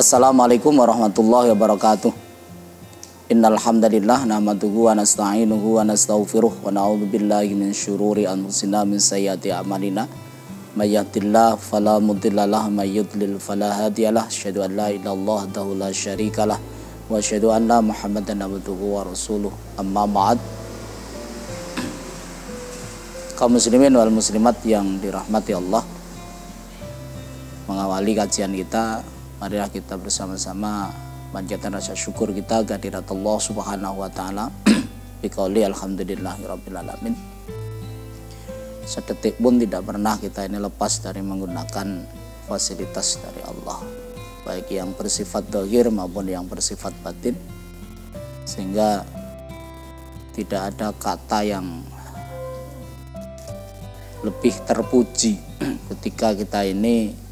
Assalamualaikum warahmatullahi wabarakatuh. Innal hamdalillah nahmaduhu wa nasta'inuhu wa nastaghfiruh wa na'udzu billahi min syururi anfusina min sayyiati a'malina. May yahdihillahu fala mudhillalah wa may yudlil fala hadiyalah. Asyhadu an la ilaha illallah wahdahu la syarikalah wa asyhadu anna Muhammadan abduhu wa rasuluh. Amma ba'd. Kaum muslimin wal muslimat yang dirahmati Allah, mengawali kajian kita, marilah kita bersama-sama panjatkan rasa syukur kita kehadirat Allah Subhanahu wa taala biqauli alhamdulillahirabbil alamin. Sedetik pun tidak pernah kita ini lepas dari menggunakan fasilitas dari Allah, baik yang bersifat zahir maupun yang bersifat batin, sehingga tidak ada kata yang lebih terpuji ketika kita ini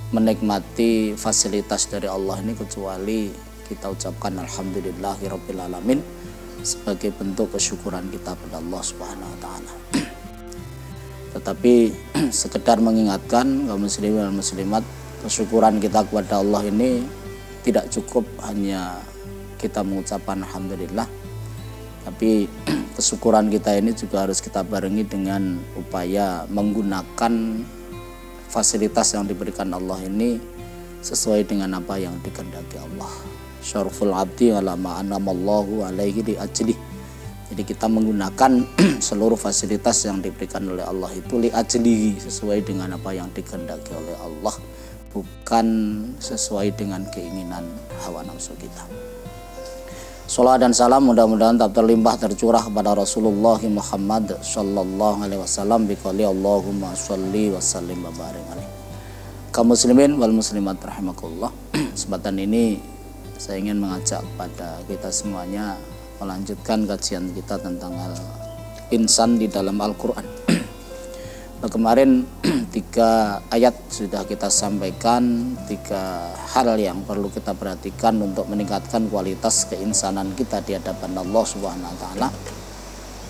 menikmati fasilitas dari Allah ini kecuali kita ucapkan alhamdulillahirabbil alamin sebagai bentuk kesyukuran kita pada Allah Subhanahu wa taala. Tetapi sekedar mengingatkan kaum muslimin dan muslimat, kesyukuran kita kepada Allah ini tidak cukup hanya kita mengucapkan alhamdulillah, tapi kesyukuran kita ini juga harus kita barengi dengan upaya menggunakan fasilitas yang diberikan Allah ini sesuai dengan apa yang dikehendaki Allah. Syarful abdi ala ma anamallahu alaihi li ajlih. Jadi kita menggunakan seluruh fasilitas yang diberikan oleh Allah itu li ajlihi, sesuai dengan apa yang dikehendaki oleh Allah, bukan sesuai dengan keinginan hawa nafsu kita. Salawat dan salam mudah-mudahan tak terlimpah tercurah kepada Rasulullah Muhammad sallallahu alaihi wasallam biqauli Allahumma sholli wa sallim wa barik alaihi. Kaum muslimin wal muslimat rahimakumullah. Kesempatan ini saya ingin mengajak kepada kita semuanya melanjutkan kajian kita tentang al-insan di dalam Al-Qur'an. Kemarin 3 ayat sudah kita sampaikan, 3 hal yang perlu kita perhatikan untuk meningkatkan kualitas keinsanan kita di hadapan Allah Subhanahu wa taala.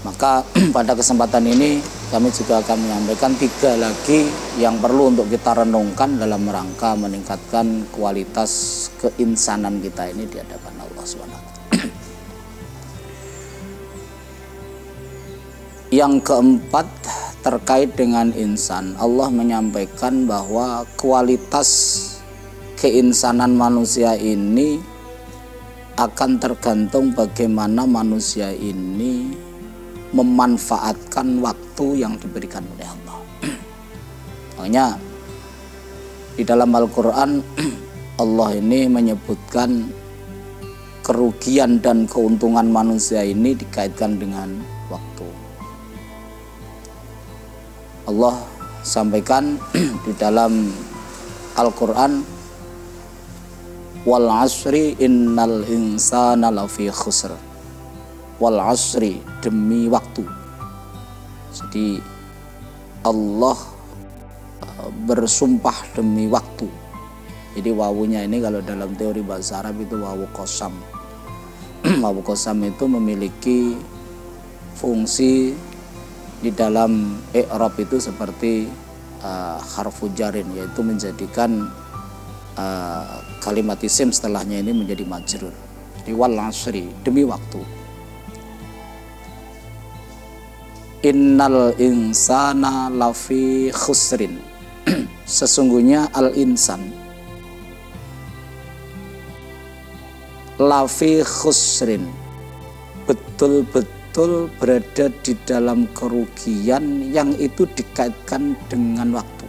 Maka pada kesempatan ini kami juga akan menyampaikan 3 lagi yang perlu untuk kita renungkan dalam rangka meningkatkan kualitas keinsanan kita ini di hadapan Allah Subhanahu wa taala. Yang keempat, terkait dengan insan, Allah menyampaikan bahwa kualitas keinsanan manusia ini akan tergantung bagaimana manusia ini memanfaatkan waktu yang diberikan oleh Allah. Makanya di dalam Al-Quran Allah ini menyebutkan kerugian dan keuntungan manusia ini dikaitkan dengan waktu. Allah sampaikan di dalam Al-Quran, wal asri innal insana lafi khusr. Wal asri, demi waktu. Jadi Allah bersumpah demi waktu. Jadi wawunya ini kalau dalam teori bahasa Arab itu wawu qasam. Wawu qasam itu memiliki fungsi di dalam i'rab itu seperti harfu jarin, yaitu menjadikan kalimat isim setelahnya ini menjadi majrur. Jadi wal asri, demi waktu. Innal insana lafi khusrin. Sesungguhnya al-insan lafi khusrin, betul-betul berada di dalam kerugian yang itu dikaitkan dengan waktu.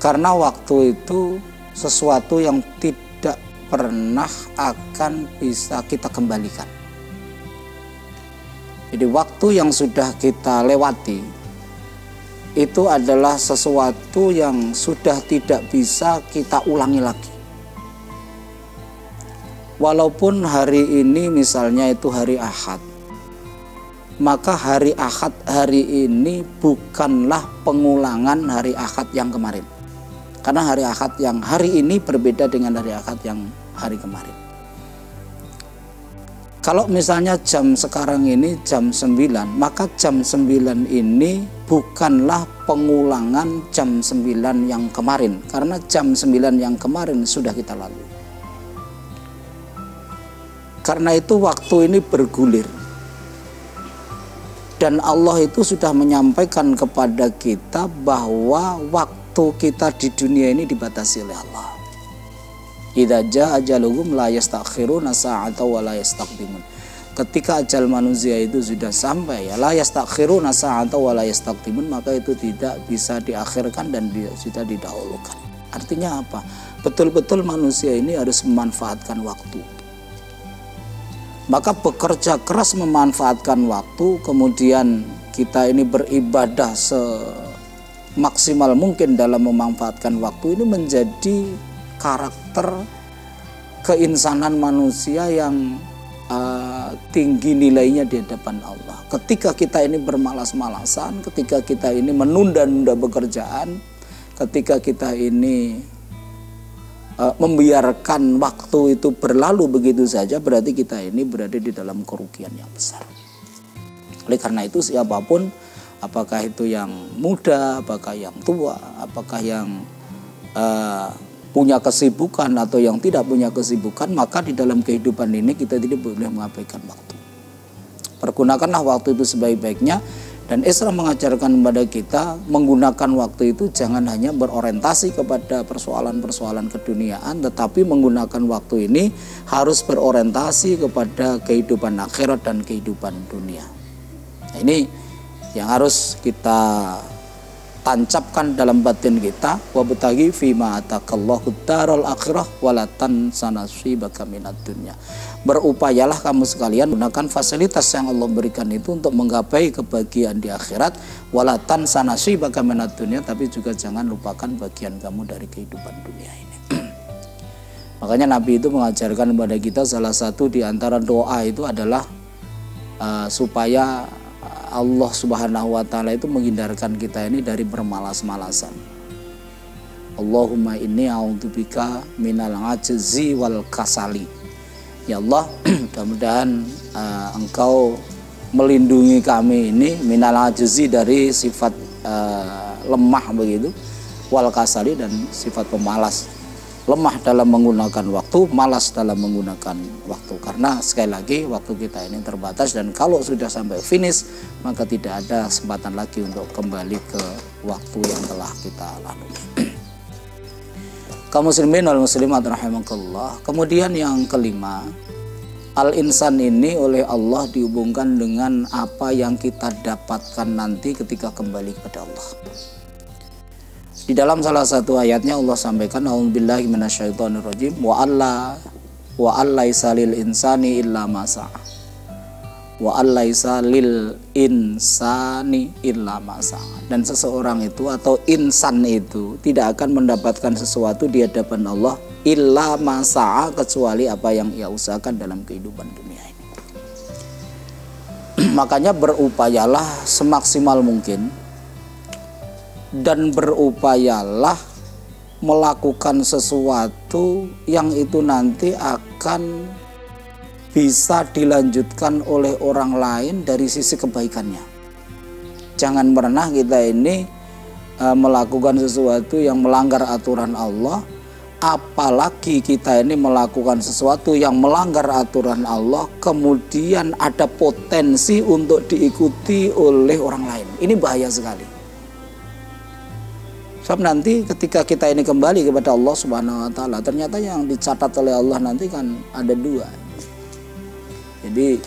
Karena waktu itu sesuatu yang tidak pernah akan bisa kita kembalikan. Jadi waktu yang sudah kita lewati itu adalah sesuatu yang sudah tidak bisa kita ulangi lagi. Walaupun hari ini misalnya itu hari Ahad, maka hari Ahad hari ini bukanlah pengulangan hari Ahad yang kemarin. Karena hari Ahad yang hari ini berbeda dengan hari Ahad yang hari kemarin. Kalau misalnya jam sekarang ini jam 9, maka jam 9 ini bukanlah pengulangan jam 9 yang kemarin, karena jam 9 yang kemarin sudah kita lalui. Karena itu waktu ini bergulir. Dan Allah itu sudah menyampaikan kepada kita bahwa waktu kita di dunia ini dibatasi oleh Allah. Idza jaa ajaluhum la yastakhiruna sa'atan wa la yastaqdimun. Ketika ajal manusia itu sudah sampai, ya la yastakhiruna sa'atan wa la yastaqdimun, maka itu tidak bisa diakhirkan dan sudah didahulukan. Artinya apa? Betul-betul manusia ini harus memanfaatkan waktu. Maka bekerja keras memanfaatkan waktu, kemudian kita ini beribadah semaksimal mungkin dalam memanfaatkan waktu, ini menjadi karakter keinsanan manusia yang tinggi nilainya di hadapan Allah. Ketika kita ini bermalas-malasan, ketika kita ini menunda-nunda pekerjaan, ketika kita ini membiarkan waktu itu berlalu begitu saja, berarti kita ini berada di dalam kerugian yang besar. Oleh karena itu siapapun, apakah itu yang muda, apakah yang tua, apakah yang punya kesibukan atau yang tidak punya kesibukan, maka di dalam kehidupan ini kita tidak boleh mengabaikan waktu. Pergunakanlah waktu itu sebaik-baiknya, dan Islam mengajarkan kepada kita menggunakan waktu itu jangan hanya berorientasi kepada persoalan-persoalan keduniaan, tetapi menggunakan waktu ini harus berorientasi kepada kehidupan akhirat dan kehidupan dunia. Nah, ini yang harus kita tancapkan dalam batin kita, wabtaghi fima atakallahu daral akhirah wala tansa nasibaka minad dunya. Berupayalah kamu sekalian gunakan fasilitas yang Allah berikan itu untuk menggapai kebahagiaan di akhirat, wala tansa nasibaka minad dunya, tapi juga jangan lupakan bagian kamu dari kehidupan dunia ini. Makanya Nabi itu mengajarkan kepada kita salah satu di antara doa itu adalah supaya Allah Subhanahu wa ta'ala itu menghindarkan kita ini dari bermalas-malasan. Allahumma inni a'udzubika minal ajzi wal kasali. Ya Allah, mudah-mudahan Engkau melindungi kami ini minal ajzi, dari sifat lemah begitu, wal kasali, dan sifat pemalas. Lemah dalam menggunakan waktu, malas dalam menggunakan waktu. Karena sekali lagi waktu kita ini terbatas, dan kalau sudah sampai finish maka tidak ada kesempatan lagi untuk kembali ke waktu yang telah kita lalui. Kaum muslimin wal muslimat rahimakumullah. Kemudian yang kelima, al-insan ini oleh Allah dihubungkan dengan apa yang kita dapatkan nanti ketika kembali kepada Allah. Di dalam salah satu ayatnya Allah sampaikan, a'udzubillahi minasyaitonirrajim, wa allaisa lil insani illa ma sa'a. Wa allaisa lil insani illa ma sa'a. Dan seseorang itu atau insan itu tidak akan mendapatkan sesuatu di hadapan Allah illa ma sa'a, kecuali apa yang ia usahakan dalam kehidupan dunia ini. Makanya berupayalah semaksimal mungkin dan berupayalah melakukan sesuatu yang itu nanti akan bisa dilanjutkan oleh orang lain dari sisi kebaikannya. Jangan pernah kita ini melakukan sesuatu yang melanggar aturan Allah, apalagi kita ini melakukan sesuatu yang melanggar aturan Allah kemudian ada potensi untuk diikuti oleh orang lain. Ini bahaya sekali. Sebab nanti ketika kita ini kembali kepada Allah Subhanahu wa ta'ala, ternyata yang dicatat oleh Allah nanti kan ada dua. Jadi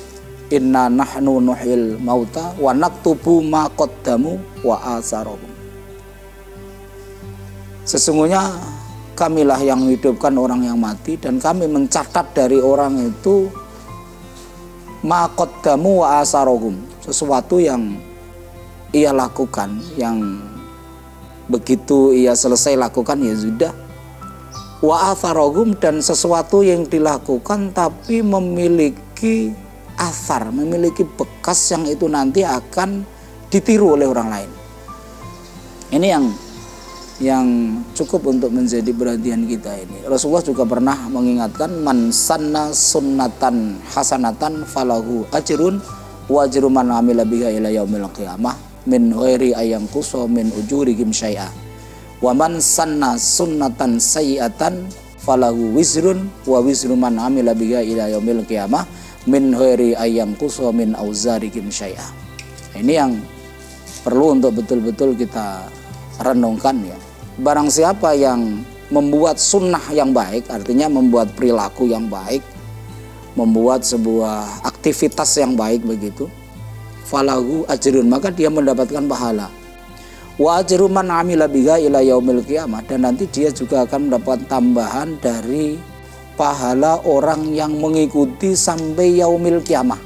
inna nahnu nuhyil mauta wa naktubu ma qaddamu wa asarahum. Sesungguhnya kamilah yang menghidupkan orang yang mati, dan kami mencatat dari orang itu ma qaddamu wa asarahum, sesuatu yang ia lakukan, yang begitu ia selesai lakukan ya sudah. Wa atharahum, dan sesuatu yang dilakukan tapi memiliki athar, memiliki bekas yang itu nanti akan ditiru oleh orang lain. Ini yang cukup untuk menjadi perhatian kita ini. Rasulullah juga pernah mengingatkan, man sanna sunnatan hasanatan falahu ajrun wa ajru man amila biha ila yaumil qiyamah min ghairi ayang kuso min ujurihim syai'a wa man sanna sunnatan sayyi'atan falahu wizrun wa wizru man amila biha ila yaumil qiyamah min ghairi ayang kuso min auzarihim syai'a. Ini yang perlu untuk betul-betul kita renungkan ya. Barang siapa yang membuat sunnah yang baik, artinya membuat perilaku yang baik, membuat sebuah aktivitas yang baik begitu, falahu ajrun, maka dia mendapatkan pahala. Wa ajru man amila biha ila yaumil qiyamah, dan nanti dia juga akan mendapat tambahan dari pahala orang yang mengikuti sampai yaumil qiyamah.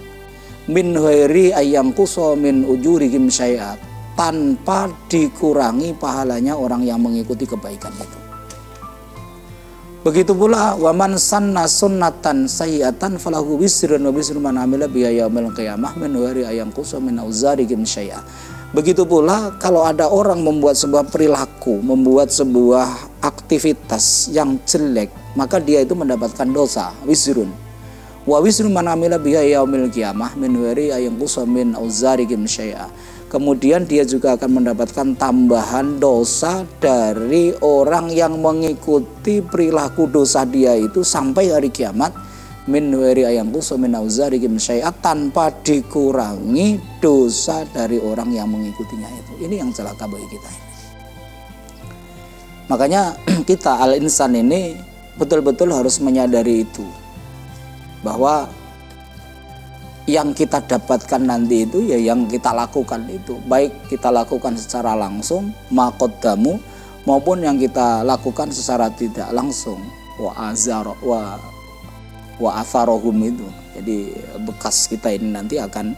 Min ghairi ayang kuso min ujurihim syai'at, tanpa dikurangi pahalanya orang yang mengikuti kebaikan itu. Begitu pula waman sanna sunnatan sayyi'atan falahu wisrun wa wisru man amila biha yaumil qiyamah min ghairi ayang kuso min auzarihim syai'a. Begitu pula kalau ada orang membuat sebuah perilaku, membuat sebuah aktivitas yang jelek, maka dia itu mendapatkan dosa, wisrun. Wa wisru man amila biha yaumil qiyamah min ghairi ayang kuso min auzarihim syai'a. Kemudian dia juga akan mendapatkan tambahan dosa dari orang yang mengikuti perilaku dosa dia itu sampai hari kiamat, min ghairi ayang kuso min auzarihim syai'a, tanpa dikurangi dosa dari orang yang mengikutinya itu. Ini yang celaka bagi kita ini. Makanya kita al-insan ini betul-betul harus menyadari itu, bahwa yang kita dapatkan nanti itu ya yang kita lakukan itu, baik kita lakukan secara langsung maqaddamu maupun yang kita lakukan secara tidak langsung wa atharohum itu. Jadi bekas kita ini nanti akan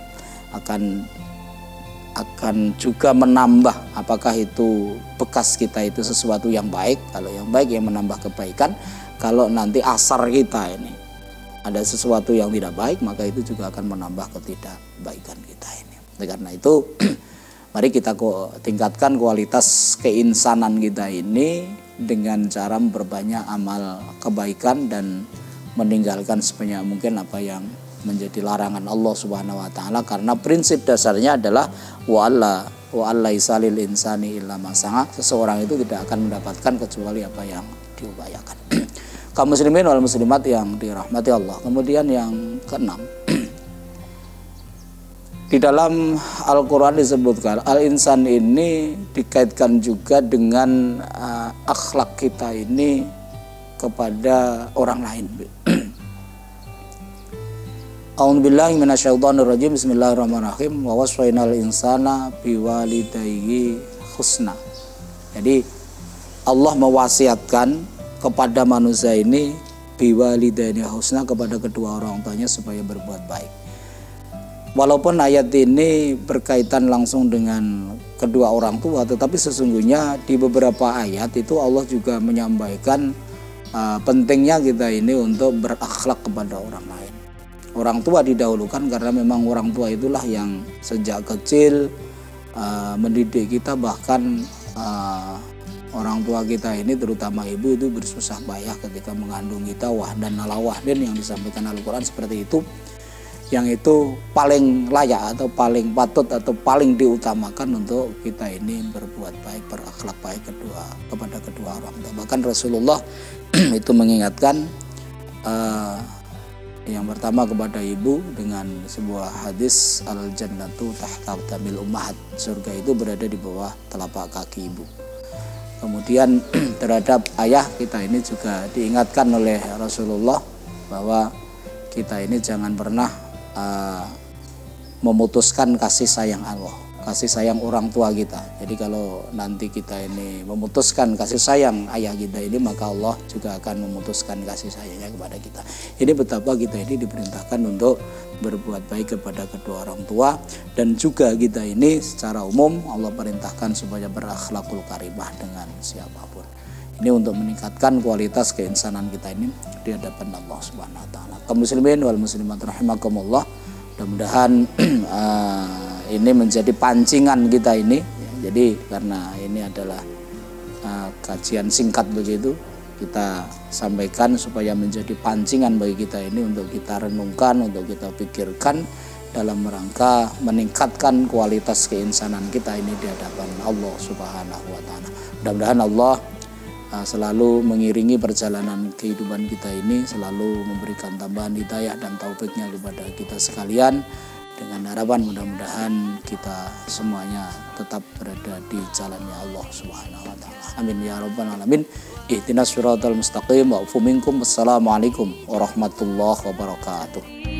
juga menambah, apakah itu bekas kita itu sesuatu yang baik, kalau yang baik yang menambah kebaikan, kalau nanti asar kita ini ada sesuatu yang tidak baik, maka itu juga akan menambah ketidakbaikan kita ini. Karena itu mari kita tingkatkan kualitas keinsanan kita ini dengan cara memperbanyak amal kebaikan dan meninggalkan sebanyak mungkin apa yang menjadi larangan Allah Subhanahu wa taala, karena prinsip dasarnya adalah wa alla isalil insani illa ma sa'a. Seseorang itu tidak akan mendapatkan kecuali apa yang diupayakan. Kaum muslimin wal muslimat yang dirahmati Allah. Kemudian yang keenam, di dalam Al-Quran disebutkan al-insan ini dikaitkan juga dengan akhlak kita ini kepada orang lain. A'udzubillahi minasyaitonirrajim. Bismillahirrahmanirrahim. Wa wasfainal insana biwalidayhi husna. Jadi Allah mewasiatkan kepada manusia ini biwalidayhi husna, kepada kedua orang tuanya supaya berbuat baik. Walaupun ayat ini berkaitan langsung dengan kedua orang tua, tetapi sesungguhnya di beberapa ayat itu Allah juga menyampaikan pentingnya kita ini untuk berakhlak kepada orang lain. Orang tua didahulukan karena memang orang tua itulah yang sejak kecil mendidik kita, bahkan orang tua kita ini terutama ibu itu bersusah payah ketika mengandung kita, wahdan ala wahdin yang disampaikan Al-Quran seperti itu, yang itu paling layak atau paling patut atau paling diutamakan untuk kita ini berbuat baik, berakhlak baik kepada kedua orang tua. Bahkan Rasulullah itu mengingatkan yang pertama kepada ibu dengan sebuah hadis, al-jannatu tahta aqdamil ummahat, surga itu berada di bawah telapak kaki ibu. Kemudian terhadap ayah kita ini juga diingatkan oleh Rasulullah bahwa kita ini jangan pernah memutuskan kasih sayang Allah, kasih sayang orang tua kita. Jadi kalau nanti kita ini memutuskan kasih sayang ayah kita ini, maka Allah juga akan memutuskan kasih sayangnya kepada kita. Ini betapa kita ini diperintahkan untuk berbuat baik kepada kedua orang tua, dan juga kita ini secara umum Allah perintahkan supaya berakhlakul karimah dengan siapapun. Ini untuk meningkatkan kualitas keinsanan kita ini di hadapan Allah Subhanahu wa taala. Kaum muslimin wal muslimat rahimakumullah, mudah-mudahan ini menjadi pancingan kita ini. Jadi karena ini adalah kajian singkat begitu kita sampaikan supaya menjadi pancingan bagi kita ini untuk kita renungkan, untuk kita pikirkan dalam rangka meningkatkan kualitas keinsanan kita ini di hadapan Allah Subhanahu wa taala. Mudah-mudahan Allah selalu mengiringi perjalanan kehidupan kita ini, selalu memberikan tambahan hidayah dan taufiknya kepada kita sekalian, dengan harapan mudah-mudahan kita semuanya tetap berada di jalannya Allah Subhanahu wa taala. Amin ya rabbal alamin. Ihdinas siratal mustaqim wa afu minkum. Wassalamualaikum warahmatullahi wabarakatuh.